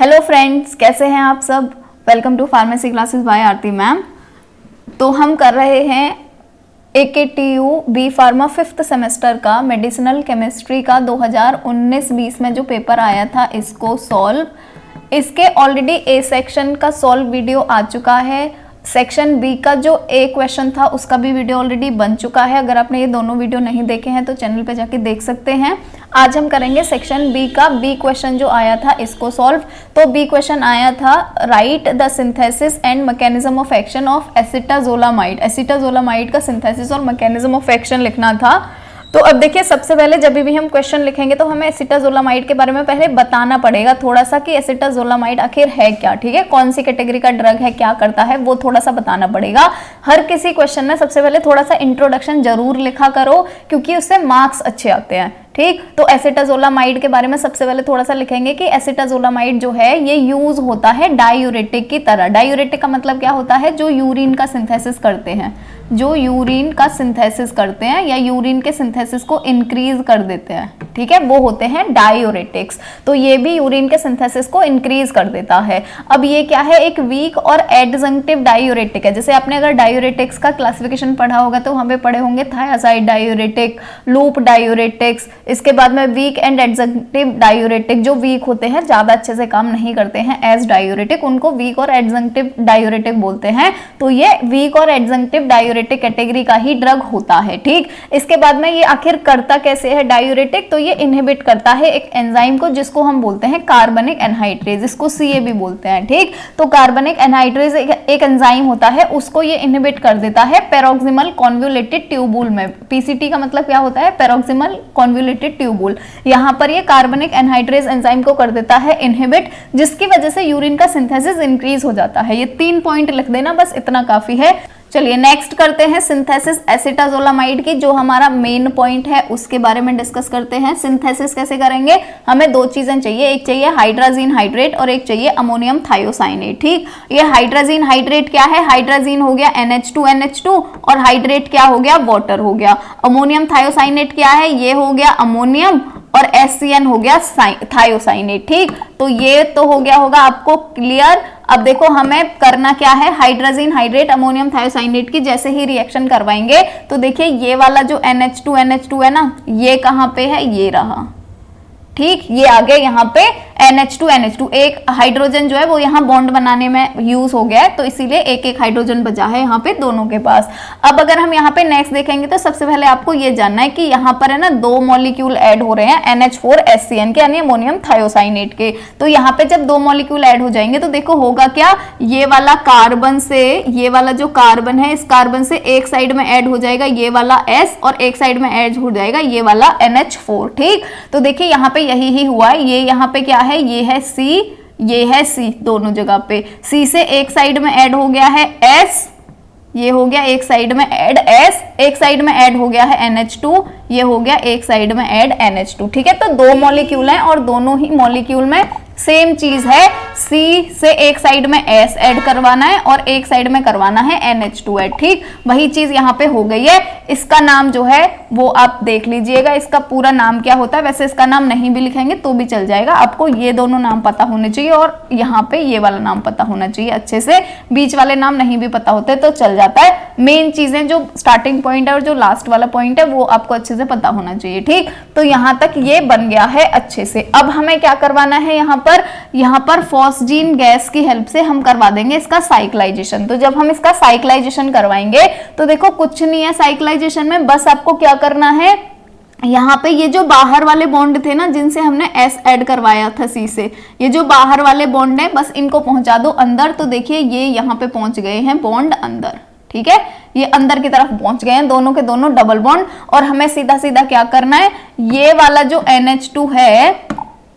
Hello friends, कैसे हैं आप सब। Welcome to pharmacy classes by Aarti ma'am. तो हम कर रहे हैं AKTU B pharma 5th semester का मेडिसिनल केमिस्ट्री का 2019-20 में जो पेपर आया था इसको सॉल्व। इसके ऑलरेडी ए सेक्शन का सॉल्व वीडियो आ चुका है। सेक्शन बी का जो ए क्वेश्चन था उसका भी वीडियो ऑलरेडी बन चुका है। अगर आपने ये दोनों वीडियो नहीं देखे हैं तो चैनल पे जाके देख सकते हैं। आज हम करेंगे सेक्शन बी का बी क्वेश्चन जो आया था इसको सॉल्व। तो बी क्वेश्चन आया था, right the synthesis and mechanism of action of acetazolamide. Acetazolamide का सिंथेसिस और मैकेनिज्म ऑफ एक्शन लिखना था। तो अब देखिए, सबसे पहले जब भी हम क्वेश्चन लिखेंगे तो हमें एसिटाजोलामाइड के बारे में पहले बताना पड़ेगा थोड़ा सा कि एसिटाजोलामाइड आखिर है क्या। ठीक है, कौन सी कैटेगरी का ड्रग है, क्या करता है, वो थोड़ा सा बताना पड़ेगा। हर किसी क्वेश्चन में सबसे पहले थोड़ा सा इंट्रोडक्शन जरूर लिखा करो क्योंकि उससे मार्क्स अच्छे आते हैं। ठीक, तो एसिटाजोलामाइड के बारे में सबसे पहले थोड़ा सा लिखेंगे कि एसिटाजोलामाइड जो है ये यूज होता है डायूरेटिक की तरह। डायूरेटिक का मतलब क्या होता है, जो यूरिन का सिंथेसिस करते हैं, जो यूरिन का सिंथेसिस करते हैं या यूरिन के सिंथेसिस को इंक्रीज कर देते हैं। ठीक है, वो होते हैं डायूरेटिक्स। तो ये भी यूरिन के सिंथेसिस को इंक्रीज कर देता है। अब ये क्या है, एक वीक और एडजंक्टिव डायूरेटिक है। जैसे आपने अगर डायूरेटिक्स का क्लासिफिकेशन पढ़ा होगा तो वहां पे पढ़े होंगे थायासाइड डायूरेटिक, लूप डायूरेटिक्स। इसके बाद में वीक एंड एडजंक्टिव डायूरेटिक, जो वीक होते हैं, ज्यादा अच्छे से काम नहीं करते हैं एज डायूरेटिक, उनको वीक और एडजंक्टिव डायूरेटिक बोलते हैं। तो ये वीक और एडजंक्टिव डायूरेटिक कैटेगरी का ही ड्रग होता है। ठीक, इसके बाद में ये आखिर करता कैसे है डायूरेटिक, तो ये इनहिबिट करता है एक एंजाइम को जिसको हम बोलते हैं कार्बनिक एनहाइड्रेज, इसको CA भी बोलते हैं। ठीक, तो कार्बनिक एनहाइड्रेज एक एंजाइम होता है, उसको ये इनहिबिट कर देता है पेरोक्सिमल कॉन्वोल्यूटेड ट्यूबुल में। PCT का मतलब क्या होता है, पेरोक्सिमल कॉन्वोल्यूटेड ट्यूबुल। यहाँ पर ये कार्बनिक एनहाइड्रेज एंजाइम को कर देता है इनहिबिट, जिसकी वजह से यूरिन का सिंथेसिस इंक्रीज हो जाता है। ये 3 पॉइंट लिख देना, बस इतना काफी है। चलिए नेक्स्ट करते हैं सिंथेसिस एसिटाजोलामाइड की, जो हमारा मेन पॉइंट है उसके बारे में डिस्कस करते हैं। सिंथेसिस कैसे करेंगे, हमें 2 चीजें चाहिए, एक चाहिए हाइड्राजीन हाइड्रेट और एक चाहिए अमोनियम थायोसाइनेट। ठीक, ये हाइड्राजीन हाइड्रेट क्या है, हाइड्राजीन हो गया NH2 और हाइड्रेट क्या हो गया, वाटर हो गया। अमोनियम थायोसाइनेट क्या है, ये हो गया अमोनियम और HCN हो गया थायोसाइनेट। ठीक, तो ये तो हो गया होगा आपको क्लियर। अब देखो हमें करना क्या है, हाइड्राजीन हाइड्रेट अमोनियम थायोसाइनेट की जैसे ही रिएक्शन करवाएंगे तो देखिए ये वाला जो NH2 है ना, ये कहाँ पे है, ये रहा। ठीक, ये आगे यहाँ पे NH2 एक हाइड्रोजन जो है वो यहाँ बॉन्ड बनाने में यूज हो गया है, तो इसीलिए एक एक हाइड्रोजन बचा है यहाँ पे दोनों के पास। अब अगर हम यहाँ पे नेक्स्ट देखेंगे तो सबसे पहले आपको ये जानना है कि यहाँ पर है ना 2 मॉलिक्यूल ऐड हो रहे हैं NH4HCN के, यानी अमोनियम थायोसाइनेट के। तो यहाँ पे जब 2 मॉलिक्यूल ऐड हो जाएंगे तो देखो होगा क्या, ये वाला कार्बन से, ये वाला जो कार्बन है इस कार्बन से एक साइड में ऐड हो जाएगा ये वाला S और एक साइड में ऐड हो जाएगा ये वाला NH4। ठीक, तो देखिए यहाँ पे यही ही हुआ है। ये यहाँ पे क्या है, ये है C, ये है C, दोनों जगह पे C से एक साइड में ऐड हो गया है S, ये हो गया एक साइड में ऐड S, एक साइड में ऐड हो गया है NH2, ये हो गया एक साइड में ऐड NH2। ठीक है, तो 2 मॉलिक्यूल हैं और दोनों ही मॉलिक्यूल में सेम चीज है, C से एक साइड में S ऐड करवाना है और एक साइड में करवाना है NH2 ऐड। ठीक, वही चीज यहाँ पे हो गई है। इसका नाम जो है वो आप देख लीजिएगा, इसका पूरा नाम क्या होता है। वैसे इसका नाम नहीं भी लिखेंगे तो भी चल जाएगा, आपको ये दोनों नाम पता होने चाहिए और यहाँ पे ये वाला नाम पता होना चाहिए अच्छे से। बीच वाले नाम नहीं भी पता होते तो चल जाता है। मेन चीजें जो स्टार्टिंग पॉइंट है और जो लास्ट वाला पॉइंट है वो आपको अच्छे से पता होना चाहिए। ठीक, तो यहाँ तक ये बन गया है अच्छे से। अब हमें क्या करवाना है, यहाँ पर फॉस्जीन गैस की हेल्प से हम करवा देंगे इसका साइक्लाइजेशन। तो जब हम इसका साइक्लाइजेशन करवाएंगे तो देखो कुछ नहीं है साइक्लाइजेशन में, बस आपको क्या करना है, यहाँ पे ये जो बाहर वाले बॉन्ड थे ना जिनसे हमने S ऐड करवाया था C से, ये जो बाहर वाले बॉन्ड है बस इनको पहुंचा दो अंदर। तो देखिए ये यहाँ पे पहुंच गए हैं बॉन्ड अंदर। ठीक है, ये अंदर की तरफ पहुंच गए हैं दोनों के दोनों डबल बॉन्ड। और हमें सीधा सीधा क्या करना है, ये वाला जो NH2 है,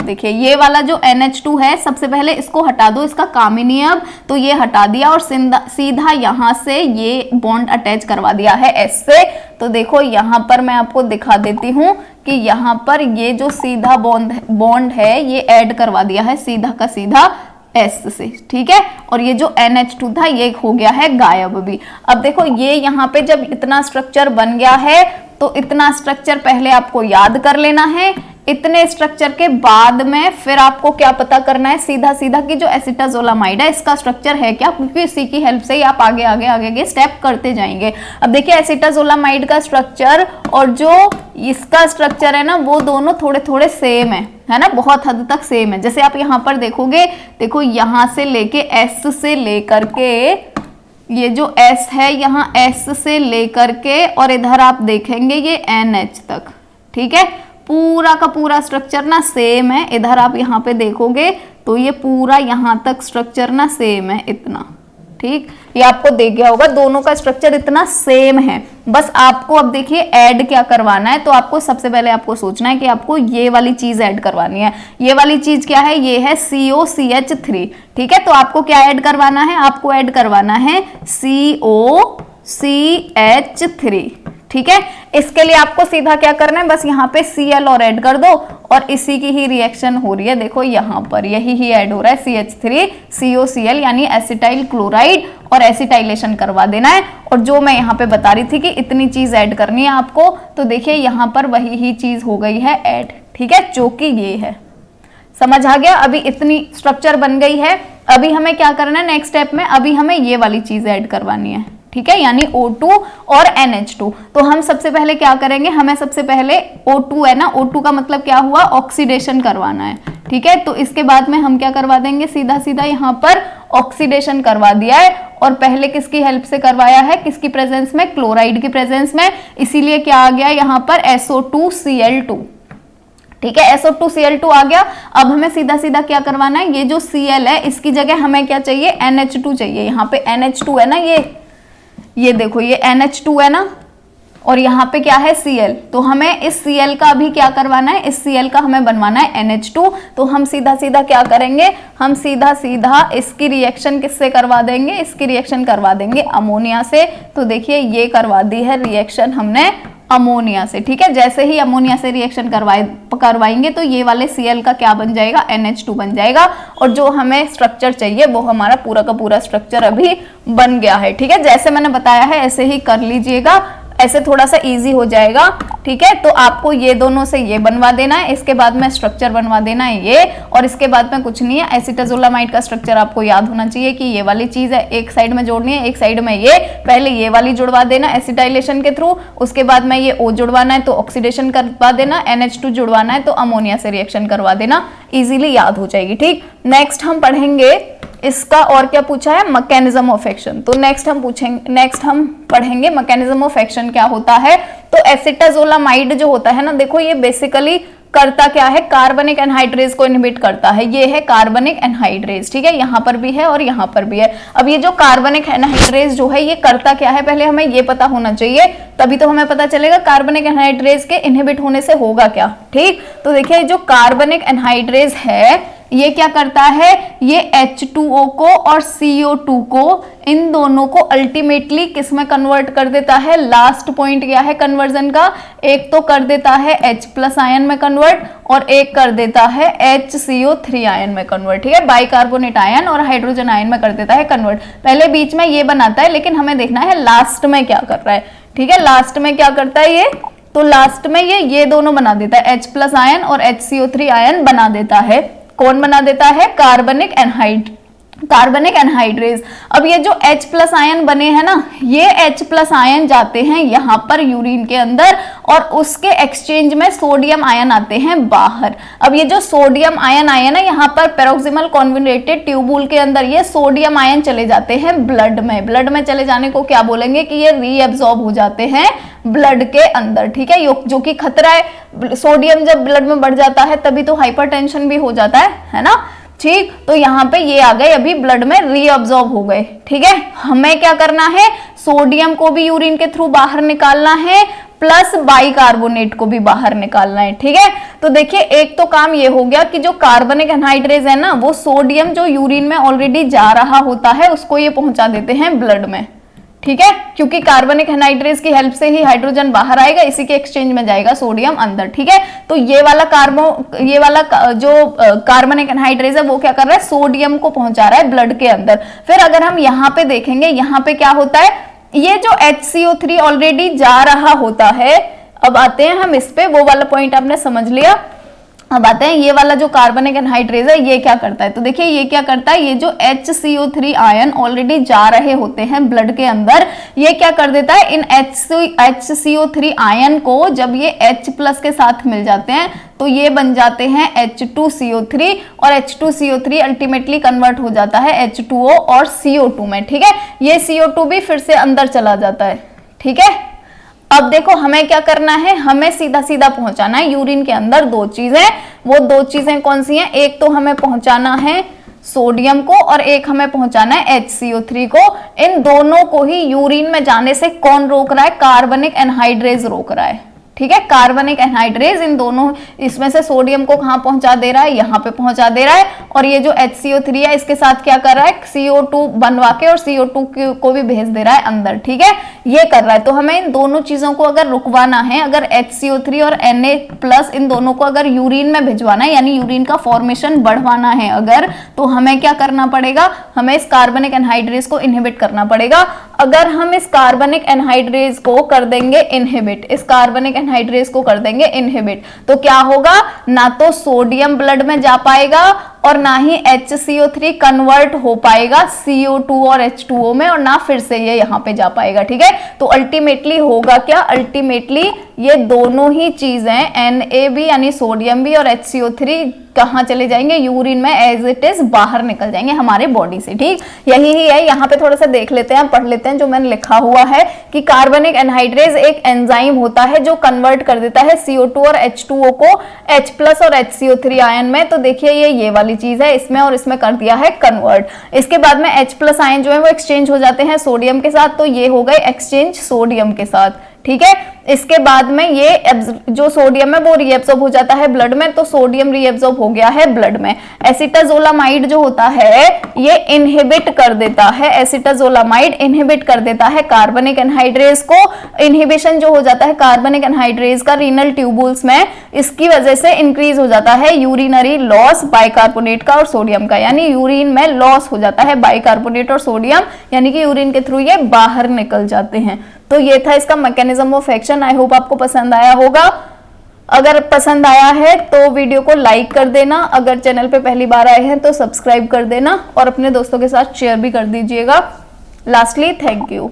देखिए ये वाला जो NH2 है सबसे पहले इसको हटा दो, इसका काम ही नहीं है अब, तो ये हटा दिया और सीधा यहाँ से ये बॉन्ड अटैच करवा दिया है S से। तो देखो यहाँ पर मैं आपको दिखा देती हूँ कि यहाँ पर ये जो सीधा बॉन्ड है ये ऐड करवा दिया है सीधा का सीधा S से। ठीक है, और ये जो NH2 था ये हो गया है गायब भी। अब देखो ये यहाँ पे जब इतना स्ट्रक्चर बन गया है तो इतना स्ट्रक्चर पहले आपको याद कर लेना है। इतने स्ट्रक्चर के बाद में फिर आपको क्या पता करना है, सीधा सीधा कि जो एसिटाजोलामाइड है इसका स्ट्रक्चर है क्या, क्योंकि इसी की हेल्प से ही आप आगे आगे आगे आगे स्टेप करते जाएंगे। अब देखिए एसिटाजोलामाइड का स्ट्रक्चर और जो इसका स्ट्रक्चर है ना, वो दोनों थोड़े थोड़े सेम है ना, बहुत हद तक सेम है। जैसे आप यहाँ पर देखोगे, देखो यहाँ से लेके एस से लेकर के, ये जो S है यहाँ S से लेकर के और इधर आप देखेंगे ये NH तक, ठीक है, पूरा का पूरा स्ट्रक्चर ना सेम है। इधर आप यहाँ पे देखोगे तो ये पूरा यहाँ तक स्ट्रक्चर ना सेम है इतना, ठीक, ये आपको देख गया होगा, दोनों का स्ट्रक्चर इतना सेम है। बस आपको अब देखिए ऐड क्या करवाना है, तो आपको सबसे पहले आपको सोचना है कि आपको ये वाली चीज ऐड करवानी है। ये वाली चीज क्या है, ये है COCH3, ठीक है। तो आपको क्या ऐड करवाना है, आपको ऐड करवाना है COCH3, ठीक है। इसके लिए आपको सीधा क्या करना है, बस यहाँ पे Cl और ऐड कर दो और इसी की ही रिएक्शन हो रही है, देखो यहाँ पर यही ही ऐड हो रहा है CH3 COCl यानी एसिटाइल क्लोराइड, और एसिटाइलेशन करवा देना है। और जो मैं यहाँ पे बता रही थी कि इतनी चीज ऐड करनी है आपको, तो देखिए यहाँ पर वही ही चीज हो गई है ऐड, ठीक है, जो कि ये है। समझ आ गया, अभी इतनी स्ट्रक्चर बन गई है। अभी हमें क्या करना है नेक्स्ट स्टेप में, अभी हमें ये वाली चीज ऐड करवानी है, ठीक है, यानी O2 और NH2। तो हम सबसे पहले क्या करेंगे, हमें सबसे पहले O2 है ना, O2 का मतलब क्या हुआ, ऑक्सीडेशन करवाना है, ठीक है। तो इसके बाद में हम क्या करवा देंगे, सीधा सीधा यहाँ पर ऑक्सीडेशन करवा दिया है। और पहले किसकी हेल्प से करवाया है, किसकी प्रेजेंस में, क्लोराइड की प्रेजेंस में, इसीलिए क्या आ गया यहाँ पर SO2Cl2, ठीक है, SO2Cl2 आ गया। अब हमें सीधा सीधा क्या करवाना है, ये जो Cl है इसकी जगह हमें क्या चाहिए, NH2 चाहिए। यहाँ पे NH2 है ना, ये देखो ये NH2 है ना, और यहाँ पे क्या है Cl, तो हमें इस Cl का भी क्या करवाना है, इस Cl का हमें बनवाना है NH2। तो हम सीधा सीधा क्या करेंगे, हम सीधा सीधा इसकी रिएक्शन किससे करवा देंगे, इसकी रिएक्शन करवा देंगे अमोनिया से। तो देखिए ये करवा दी है रिएक्शन हमने अमोनिया से, ठीक है। जैसे ही अमोनिया से रिएक्शन करवाएंगे तो ये वाले Cl का क्या बन जाएगा, NH2 बन जाएगा। और जो हमें स्ट्रक्चर चाहिए वो हमारा पूरा का पूरा स्ट्रक्चर अभी बन गया है, ठीक है। जैसे मैंने बताया है ऐसे ही कर लीजिएगा, ऐसे थोड़ा सा इजी हो जाएगा, ठीक है। तो आपको ये दोनों से ये बनवा देना है, इसके बाद में स्ट्रक्चर बनवा देना है ये, और इसके बाद में कुछ नहीं है। एसिटाजोलामाइड का स्ट्रक्चर आपको याद होना चाहिए कि ये वाली चीज है, एक साइड में जोड़नी है, एक साइड में ये, पहले ये वाली जुड़वा देना एसिटाइलेशन के थ्रू, उसके बाद में ये O जुड़वाना है तो ऑक्सीडेशन करवा देना, NH2 जुड़वाना है तो अमोनिया से रिएक्शन करवा देना, इजीली याद हो जाएगी, ठीक। नेक्स्ट हम पढ़ेंगे इसका और क्या पूछा है, मैकेनिज्म ऑफ एक्शन। तो नेक्स्ट हम पढ़ेंगे मैकेनिज्म ऑफ एक्शन क्या होता है। तो एसिटाजोलामाइड जो होता है ना, देखो ये बेसिकली करता क्या है, कार्बनिक एनहाइड्रेज को इनहिबिट करता है। ये है कार्बनिक एनहाइड्रेज, ठीक है, यहाँ पर भी है और यहाँ पर भी है। अब ये जो कार्बनिक एनहाइड्रेज जो है ये करता क्या है, पहले हमें ये पता होना चाहिए, तभी तो हमें पता चलेगा कार्बनिक एनहाइड्रेज के इनहिबिट होने से होगा क्या, ठीक। तो देखिए जो कार्बनिक एनहाइड्रेज है ये क्या करता है, ये H2O को और CO2 को, इन दोनों को अल्टीमेटली किस में कन्वर्ट कर देता है। लास्ट पॉइंट क्या है कन्वर्जन का, एक तो कर देता है H+ आयन में कन्वर्ट और एक कर देता है HCO3 आयन में कन्वर्ट, ठीक है, बाइकार्बोनेट आयन और हाइड्रोजन आयन में कर देता है कन्वर्ट। पहले बीच में ये बनाता है, लेकिन हमें देखना है लास्ट में क्या कर रहा है, ठीक है, लास्ट में क्या करता है ये, तो लास्ट में ये दोनों बना देता है, H+ आयन और HCO3 आयन बना देता है। कौन बना देता है, कार्बनिक एनहाइड्रेज। अब ये जो H+ आयन बने हैं ना, ये H+ आयन जाते हैं यहाँ पर यूरिन के अंदर और उसके एक्सचेंज में सोडियम आयन आते हैं बाहर। अब ये जो सोडियम आयन आए ना यहाँ पर पेरोक्सिमल कॉन्वेंट्रेटेड ट्यूबुल के अंदर, ये सोडियम आयन चले जाते हैं ब्लड में। ब्लड में चले जाने को क्या बोलेंगे कि ये रीअब्सॉर्ब हो जाते हैं ब्लड के अंदर, ठीक है, जो कि खतरा है। सोडियम जब ब्लड में बढ़ जाता है तभी तो हाइपरटेंशन भी हो जाता है ना, ठीक। तो यहाँ पे ये आ गए, अभी ब्लड में रीअब्सॉर्ब हो गए, ठीक है। हमें क्या करना है, सोडियम को भी यूरिन के थ्रू बाहर निकालना है, प्लस बाइकार्बोनेट को भी बाहर निकालना है, ठीक है। तो देखिए एक तो काम ये हो गया कि जो कार्बनिक एनहाइड्रेज है ना, वो सोडियम जो यूरिन में ऑलरेडी जा रहा होता है उसको ये पहुंचा देते हैं ब्लड में, ठीक है, क्योंकि कार्बनिक एनहाइड्रेज की हेल्प से ही हाइड्रोजन बाहर आएगा, इसी के एक्सचेंज में जाएगा सोडियम अंदर, ठीक है। तो ये वाला जो कार्बनिक एनहाइड्रेज है वो क्या कर रहा है, सोडियम को पहुंचा रहा है ब्लड के अंदर। फिर अगर हम यहाँ पे देखेंगे, यहाँ पे क्या होता है, ये जो HCO3 ऑलरेडी जा रहा होता है, अब आते हैं हम इस पे, वो वाला पॉइंट आपने समझ लिया। अब आते हैं ये वाला जो कार्बनिक एनहाइड्रेज है ये क्या करता है। तो देखिए ये क्या करता है, ये जो HCO3 आयन ऑलरेडी जा रहे होते हैं ब्लड के अंदर, ये क्या कर देता है, इन HCO3 आयन को जब ये H+ के साथ मिल जाते हैं तो ये बन जाते हैं H2CO3, और H2CO3 अल्टीमेटली कन्वर्ट हो जाता है H2O और CO2 में। ठीक है, ये CO2 भी फिर से अंदर चला जाता है। ठीक है, अब देखो हमें क्या करना है, हमें सीधा सीधा पहुंचाना है यूरिन के अंदर दो चीजें। वो दो चीजें कौन सी हैं, एक तो हमें पहुंचाना है सोडियम को और एक हमें पहुंचाना है HCO3 को। इन दोनों को ही यूरिन में जाने से कौन रोक रहा है, कार्बनिक एनहाइड्रेज रोक रहा है। ठीक है, कार्बनिक एनहाइड्रेज इन दोनों, इसमें से सोडियम को कहां पहुंचा दे रहा है, यहां पे पहुंचा दे रहा है, और ये जो HCO3 है इसके साथ क्या कर रहा है, CO2 बनवा के और CO2 को भी भेज दे रहा है अंदर। ठीक है, ये कर रहा है। तो हमें इन दोनों चीजों को अगर रुकवाना है, अगर HCO3 और Na+ इन दोनों को अगर यूरिन में भिजवाना है, यानी यूरिन का फॉर्मेशन बढ़वाना है अगर, तो हमें क्या करना पड़ेगा, हमें इस कार्बनिक एनहाइड्रेज को इनहिबिट करना पड़ेगा। अगर हम इस कार्बनिक एनहाइड्रेज को कर देंगे इनहिबिट, इस कार्बनिक एनहाइड्रेज को कर देंगे इनहिबिट, तो क्या होगा, ना तो सोडियम ब्लड में जा पाएगा और ना ही HCO3 कन्वर्ट हो पाएगा CO2 और H2O में, और ना फिर से ये यहां पे जा पाएगा। ठीक है, तो अल्टीमेटली होगा क्या, अल्टीमेटली ये दोनों ही चीजें Na भी यानी सोडियम भी और HCO3 कहां चले जाएंगे, यूरिन में एज इट इज बाहर निकल जाएंगे हमारे बॉडी से। ठीक, यही ही है। यहाँ पे थोड़ा सा देख लेते हैं, पढ़ लेते हैं जो मैंने लिखा हुआ है कि कार्बनिक एनहाइड्रेज एक एंजाइम होता है जो कन्वर्ट कर देता है CO2 और H2O को H+ और HCO3 आयन में। तो देखिए ये वाली चीज है, इसमें और इसमें कर दिया है कन्वर्ट। इसके बाद में H+ आयन जो है वो एक्सचेंज हो जाते हैं सोडियम के साथ, तो ये हो गए एक्सचेंज सोडियम के साथ। ठीक है, इसके बाद में ये जो सोडियम है वो रीएब्सॉर्ब हो जाता है ब्लड में, तो सोडियम रीएब्सॉर्ब हो गया है ब्लड में। एसिटाजोलामाइड जो होता है ये इनहिबिट कर देता है, एसिटाजोलामाइड इनहिबिट कर देता है कार्बनिक एनहाइड्रेज को। इनहिबिशन जो हो जाता है कार्बनिक एनहाइड्रेज का रीनल ट्यूबुल्स में, इसकी वजह से इंक्रीज हो जाता है यूरिनरी लॉस बाइकार्बोनेट का और सोडियम का, यानी यूरिन में लॉस हो जाता है बाइकार्बोनेट और सोडियम, यानी कि यूरिन के थ्रू ये बाहर निकल जाते हैं। तो ये था इसका mechanism of action. I hope आपको पसंद आया होगा। अगर पसंद आया है तो वीडियो को लाइक कर देना, अगर चैनल पे पहली बार आए हैं तो सब्सक्राइब कर देना और अपने दोस्तों के साथ शेयर भी कर दीजिएगा। Lastly, thank you.